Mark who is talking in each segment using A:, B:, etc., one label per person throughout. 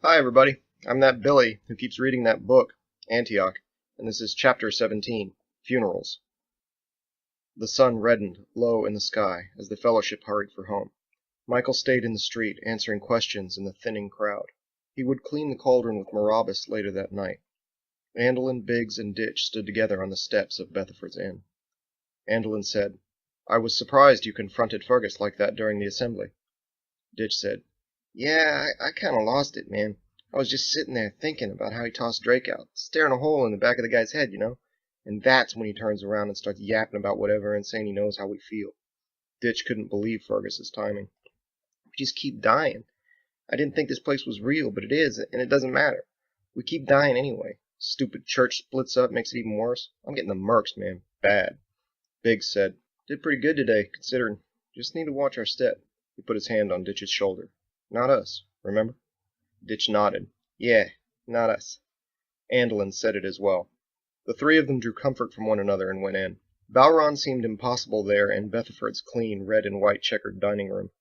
A: Hi, everybody. I'm that Billy who keeps reading that book, Antioch, and this is Chapter 17, Funerals. The sun reddened low in the sky as the fellowship hurried for home. Michael stayed in the street, answering questions in the thinning crowd. He would clean the cauldron with Morabus later that night. Andolin, Biggs, and Ditch stood together on the steps of Bethenford's Inn. Andolin said, "I was surprised you confronted Fergus like that during the assembly." Ditch said, "Yeah, I kind of lost it, man. I was just sitting there thinking about how he tossed Drake out, staring a hole in the back of the guy's head, And that's when he turns around and starts yapping about whatever and saying he knows how we feel." Ditch couldn't believe Fergus's timing. "We just keep dying. I didn't think this place was real, but it is, and it doesn't matter. We keep dying anyway. Stupid church splits up, makes it even worse. I'm getting the mercs, man. Bad." Biggs said, "Did pretty good today, considering. Just need to watch our step." He put his hand on Ditch's shoulder. "Not us, remember?" Ditch nodded. "Yeah, not us." Andolin said it as well. The three of them drew comfort from one another and went in. Balron seemed impossible there in Bethenford's clean red and white checkered dining room.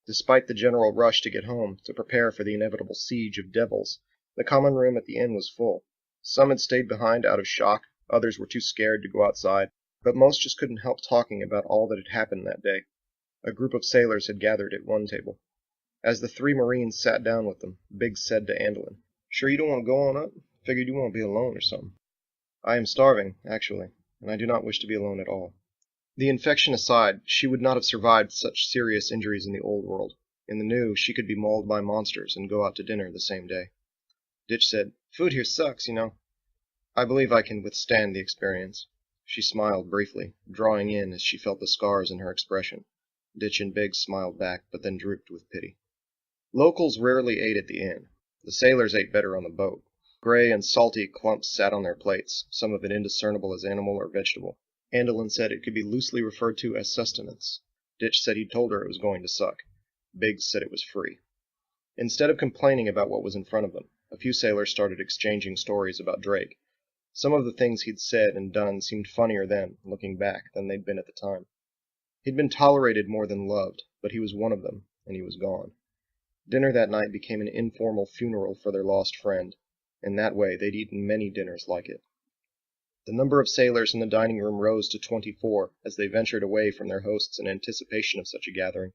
A: Despite the general rush to get home, to prepare for the inevitable siege of devils, the common room at the inn was full. Some had stayed behind out of shock, others were too scared to go outside, but most just couldn't help talking about all that had happened that day. A group of sailors had gathered at one table. As the three Marines sat down with them, Biggs said to Andolin, "Sure you don't want to go on up? Figured you won't be alone or something." "I am starving, actually, and I do not wish to be alone at all." The infection aside, she would not have survived such serious injuries in the old world. In the new, she could be mauled by monsters and go out to dinner the same day. Ditch said, "Food here sucks, I believe I can withstand the experience." She smiled briefly, drawing in as she felt the scars in her expression. Ditch and Biggs smiled back, but then drooped with pity. Locals rarely ate at the inn. The sailors ate better on the boat. Gray and salty clumps sat on their plates, some of it indiscernible as animal or vegetable. Andolin said it could be loosely referred to as sustenance. Ditch said he'd told her it was going to suck. Biggs said it was free. Instead of complaining about what was in front of them, a few sailors started exchanging stories about Drake. Some of the things he'd said and done seemed funnier then, looking back, than they'd been at the time. He'd been tolerated more than loved, but he was one of them, and he was gone. Dinner that night became an informal funeral for their lost friend. In that way, they'd eaten many dinners like it. The number of sailors in the dining room rose to 24 as they ventured away from their hosts in anticipation of such a gathering.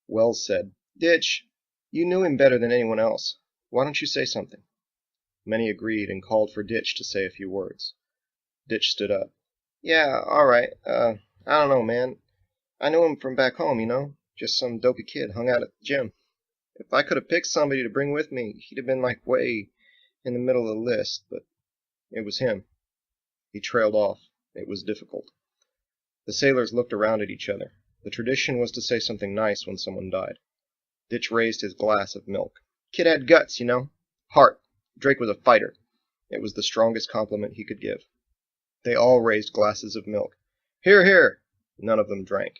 A: Wells said, "Ditch, you knew him better than anyone else. Why don't you say something?" Many agreed and called for Ditch to say a few words. Ditch stood up. "Yeah, all right. I don't know, man. I knew him from back home, Just some dopey kid hung out at the gym. If I could have picked somebody to bring with me, he'd have been like way in the middle of the list, but it was him." He trailed off. It was difficult. The sailors looked around at each other. The tradition was to say something nice when someone died. Ditch raised his glass of milk. "Kid had guts, Heart. Drake was a fighter." It was the strongest compliment he could give. They all raised glasses of milk. "Hear, hear!" None of them drank.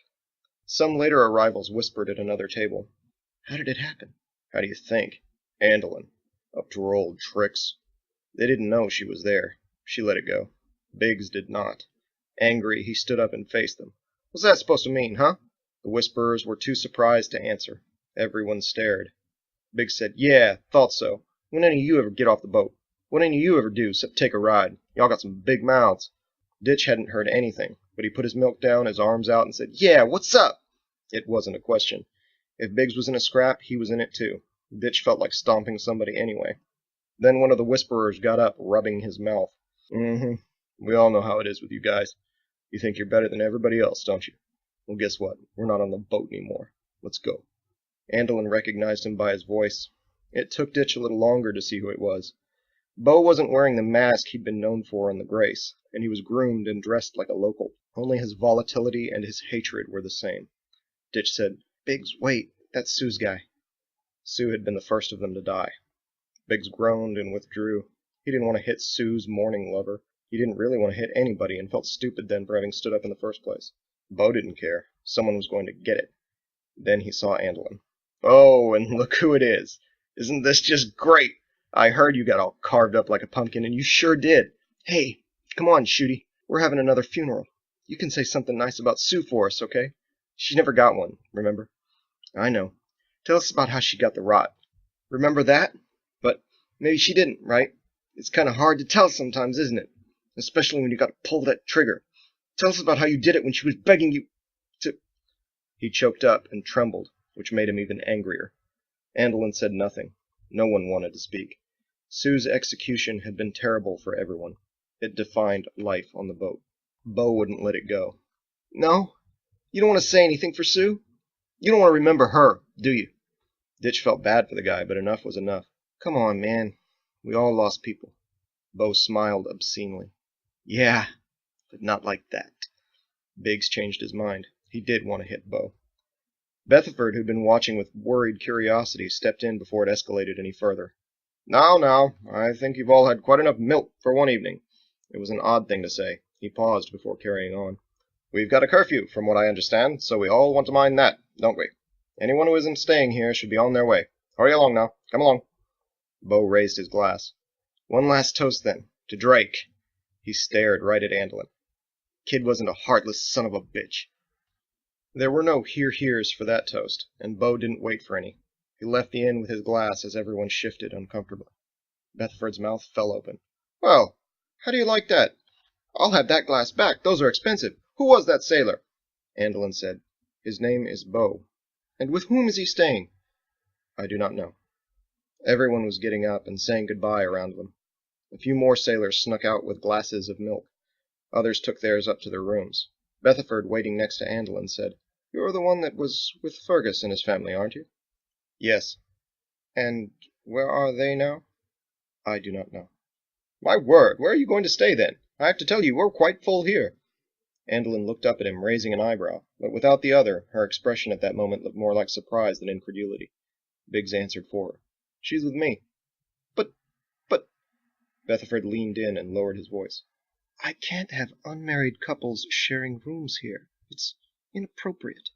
A: Some later arrivals whispered at another table, "How did it happen?" "How do you think?" "Andolin. Up to her old tricks." They didn't know she was there. She let it go. Biggs did not. Angry, he stood up and faced them. "What's that supposed to mean, huh?" The whisperers were too surprised to answer. Everyone stared. Biggs said, "Yeah, thought so. When any of you ever get off the boat? What any of you ever do except take a ride? Y'all got some big mouths." Ditch hadn't heard anything, but he put his milk down, his arms out, and said, "Yeah, what's up?" It wasn't a question. If Biggs was in a scrap, he was in it too. Ditch felt like stomping somebody anyway. Then one of the whisperers got up, rubbing his mouth. We all know how it is with you guys. You think you're better than everybody else, don't you? Well, guess what? We're not on the boat anymore. Let's go." Andolin recognized him by his voice. It took Ditch a little longer to see who it was. Bo wasn't wearing the mask he'd been known for in the Grace, and he was groomed and dressed like a local. Only his volatility and his hatred were the same. Ditch said, "Biggs, wait, that's Sue's guy." Sue had been the first of them to die. Biggs groaned and withdrew. He didn't want to hit Sue's mourning lover. He didn't really want to hit anybody and felt stupid then for having stood up in the first place. Bo didn't care. Someone was going to get it. Then he saw Andolin. "Oh, and look who it is. Isn't this just great? I heard you got all carved up like a pumpkin, and you sure did. Hey, come on, Shooty. We're having another funeral. You can say something nice about Sue for us, okay? She never got one, remember?" "I know. Tell us about how she got the rot." "Remember that? Maybe she didn't, right? It's kind of hard to tell sometimes, isn't it? Especially when you got to pull that trigger. Tell us about how you did it when she was begging you to... He choked up and trembled, which made him even angrier. Andelin said nothing. No one wanted to speak. Sue's execution had been terrible for everyone. It defined life on the boat. Bo wouldn't let it go. No? You don't want to say anything for Sue? You don't want to remember her, do you? Ditch felt bad for the guy, but enough was enough. Come on, man. We all lost people. Bo smiled obscenely. Yeah, but not like that. Biggs changed his mind. He did want to hit Bo. Bethenford, who'd been watching with worried curiosity, stepped in before it escalated any further. Now, I think you've all had quite enough milk for one evening. It was an odd thing to say. He paused before carrying on. We've got a curfew, from what I understand, so we all want to mind that, don't we? Anyone who isn't staying here should be on their way. Hurry along now. Come along. Bo raised his glass. One last toast, then. To Drake. He stared right at Andelin. Kid wasn't a heartless son of a bitch. There were no hears for that toast, and Bo didn't wait for any. He left the inn with his glass as everyone shifted uncomfortably. Bethenford's mouth fell open. Well, how do you like that? I'll have that glass back. Those are expensive. Who was that sailor? Andelin said. His name is Bo. And with whom is he staying? I do not know. Everyone was getting up and saying goodbye around them. A few more sailors snuck out with glasses of milk. Others took theirs up to their rooms. Bethenford, waiting next to Andelin, said, You're the one that was with Fergus and his family, aren't you? Yes. And where are they now? I do not know. My word, where are you going to stay then? I have to tell you, we're quite full here. Andelin looked up at him, raising an eyebrow, but without the other, her expression at that moment looked more like surprise than incredulity. Biggs answered for her. She's with me. But... Bethenford leaned in and lowered his voice. I can't have unmarried couples sharing rooms here. It's inappropriate.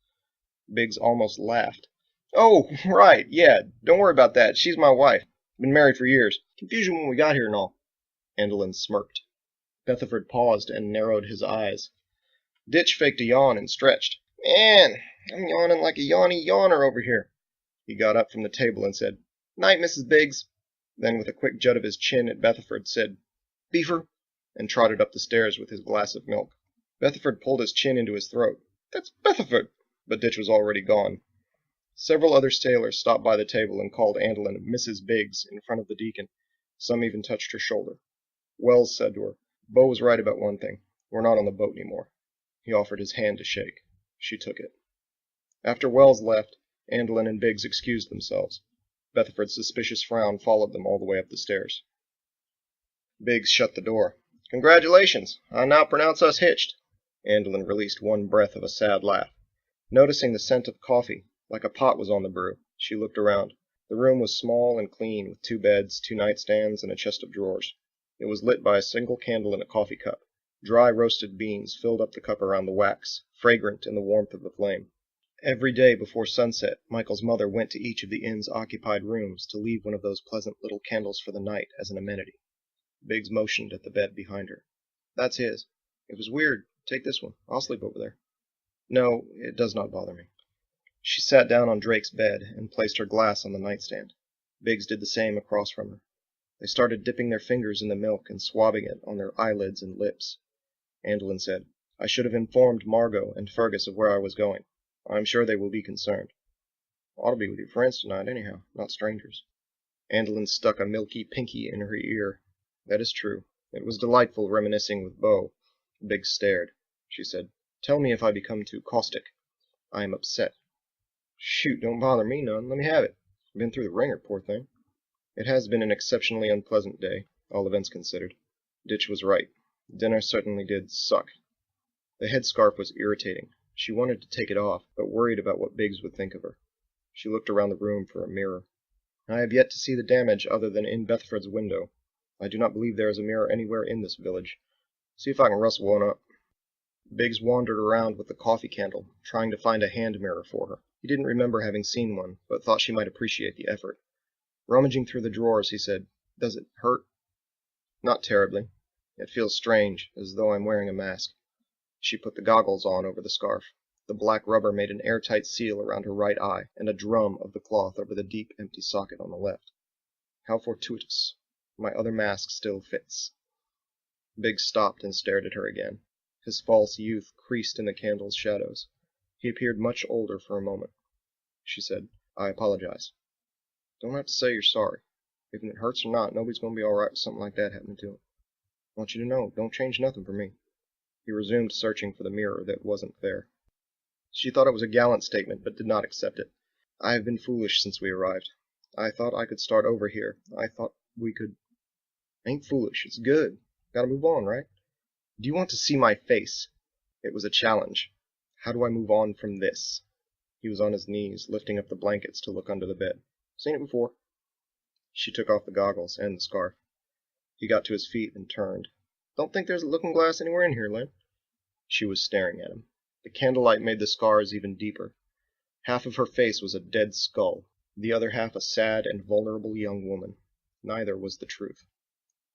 A: Biggs almost laughed. Oh, right, yeah, don't worry about that. She's my wife. Been married for years. Confusion when we got here and all. Andelin smirked. Bethenford paused and narrowed his eyes. Ditch faked a yawn and stretched. Man, I'm yawning like a yawny yawner over here. He got up from the table and said, Night, Mrs. Biggs. Then, with a quick jut of his chin at Bethenford, said, Beefer, and trotted up the stairs with his glass of milk. Bethenford pulled his chin into his throat. That's Bethenford! But Ditch was already gone. Several other sailors stopped by the table and called Andelin Mrs. Biggs in front of the deacon. Some even touched her shoulder. Wells said to her, Bo was right about one thing. We're not on the boat anymore. He offered his hand to shake. She took it. After Wells left, Andelin and Biggs excused themselves. Bethenford's suspicious frown followed them all the way up the stairs. Biggs shut the door. Congratulations! I now pronounce us hitched. Andelin released one breath of a sad laugh. Noticing the scent of coffee, like a pot was on the brew, she looked around. The room was small and clean, with 2 beds, 2 nightstands, and a chest of drawers. It was lit by a single candle in a coffee cup. Dry roasted beans filled up the cup around the wax, fragrant in the warmth of the flame. Every day before sunset, Michael's mother went to each of the inn's occupied rooms to leave one of those pleasant little candles for the night as an amenity. Biggs motioned at the bed behind her. That's his. It was weird. Take this one. I'll sleep over there. No, it does not bother me. She sat down on Drake's bed and placed her glass on the nightstand. Biggs did the same across from her. They started dipping their fingers in the milk and swabbing it on their eyelids and lips. Andelin said, I should have informed Margot and Fergus of where I was going. I'm sure they will be concerned. Ought to be with your friends tonight anyhow, not strangers. Andelin stuck a milky pinky in her ear. That is true. It was delightful reminiscing with Bo. Biggs stared. She said, Tell me if I become too caustic. I am upset. Shoot, don't bother me none. Let me have it. Been through the ringer, poor thing. It has been an exceptionally unpleasant day, all events considered. Ditch was right. Dinner certainly did suck. The headscarf was irritating. She wanted to take it off, but worried about what Biggs would think of her. She looked around the room for a mirror. I have yet to see the damage other than in Bethenford's window. I do not believe there is a mirror anywhere in this village. See if I can rustle one up. Biggs wandered around with the coffee candle, trying to find a hand mirror for her. He didn't remember having seen one, but thought she might appreciate the effort. Rummaging through the drawers, he said, Does it hurt? Not terribly. It feels strange, as though I'm wearing a mask. She put the goggles on over the scarf. The black rubber made an airtight seal around her right eye, and a drum of the cloth over the deep, empty socket on the left. How fortuitous. My other mask still fits. Biggs stopped and stared at her again. His false youth creased in the candle's shadows. He appeared much older for a moment. She said, "I apologize." "Don't have to say you're sorry. If it hurts or not, nobody's going to be all right with something like that happening to him. I want you to know, don't change nothing for me." He resumed searching for the mirror that wasn't there. She thought it was a gallant statement, but did not accept it. "I have been foolish since we arrived. I thought I could start over here. I thought we could—" "Ain't foolish. It's good. Gotta move on, right?" "Do you want to see my face?" It was a challenge. "How do I move on from this?" He was on his knees, lifting up the blankets to look under the bed. "Seen it before." She took off the goggles and the scarf. He got to his feet and turned. "Don't think there's a looking glass anywhere in here, Lynn." She was staring at him. The candlelight made the scars even deeper. Half of her face was a dead skull, the other half a sad and vulnerable young woman. Neither was the truth.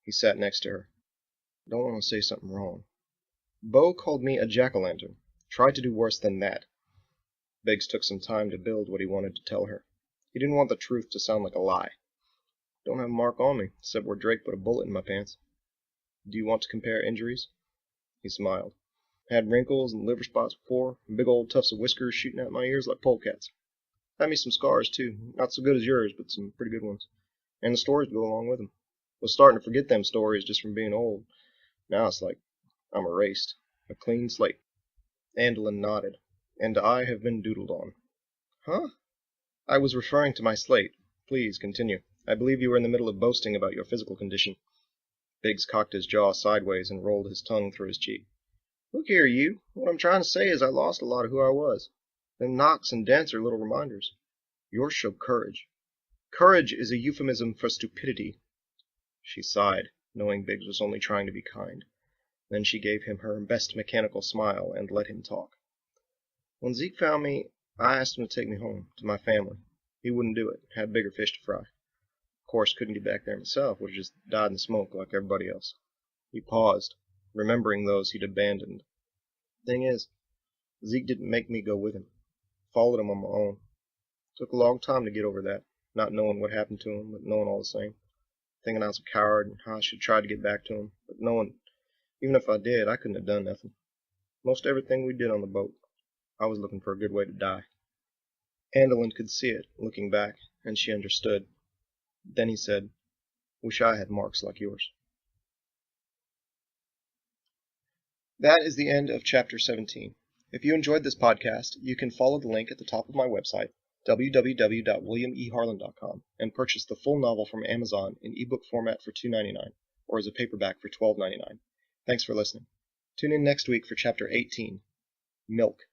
A: He sat next to her. "I don't want to say something wrong. Bo called me a jack-o'-lantern. Tried to do worse than that." Biggs took some time to build what he wanted to tell her. He didn't want the truth to sound like a lie. "Don't have a mark on me, except where Drake put a bullet in my pants." "Do you want to compare injuries?" He smiled. "Had wrinkles and liver spots before, and big old tufts of whiskers shooting out my ears like polecats. Had me some scars, too. Not so good as yours, but some pretty good ones. And the stories go along with them. Was starting to forget them stories just from being old. Now it's like I'm erased. A clean slate." Andelin nodded. "And I have been doodled on." "Huh?" "I was referring to my slate. Please, continue. I believe you were in the middle of boasting about your physical condition." Biggs cocked his jaw sideways and rolled his tongue through his cheek. "Look here, you. What I'm trying to say is I lost a lot of who I was. Them knocks and dents are little reminders. Yours show courage." "Courage is a euphemism for stupidity." She sighed, knowing Biggs was only trying to be kind. Then she gave him her best mechanical smile and let him talk. "When Zeke found me, I asked him to take me home, to my family. He wouldn't do it. Had bigger fish to fry. Of course, couldn't get back there myself. Would have just died in the smoke like everybody else." He paused, remembering those he'd abandoned. "Thing is, Zeke didn't make me go with him. Followed him on my own. Took a long time to get over that, not knowing what happened to him, but knowing all the same. Thinking I was a coward and how I should try to get back to him, but knowing, even if I did, I couldn't have done nothing. Most everything we did on the boat, I was looking for a good way to die." Andelin could see it, looking back, and she understood. Then he said, "Wish I had marks like yours." That is the end of Chapter 17. If you enjoyed this podcast, you can follow the link at the top of my website, www.williameharlan.com, and purchase the full novel from Amazon in ebook format for $2.99, or as a paperback for $12.99. Thanks for listening. Tune in next week for Chapter 18, Milk.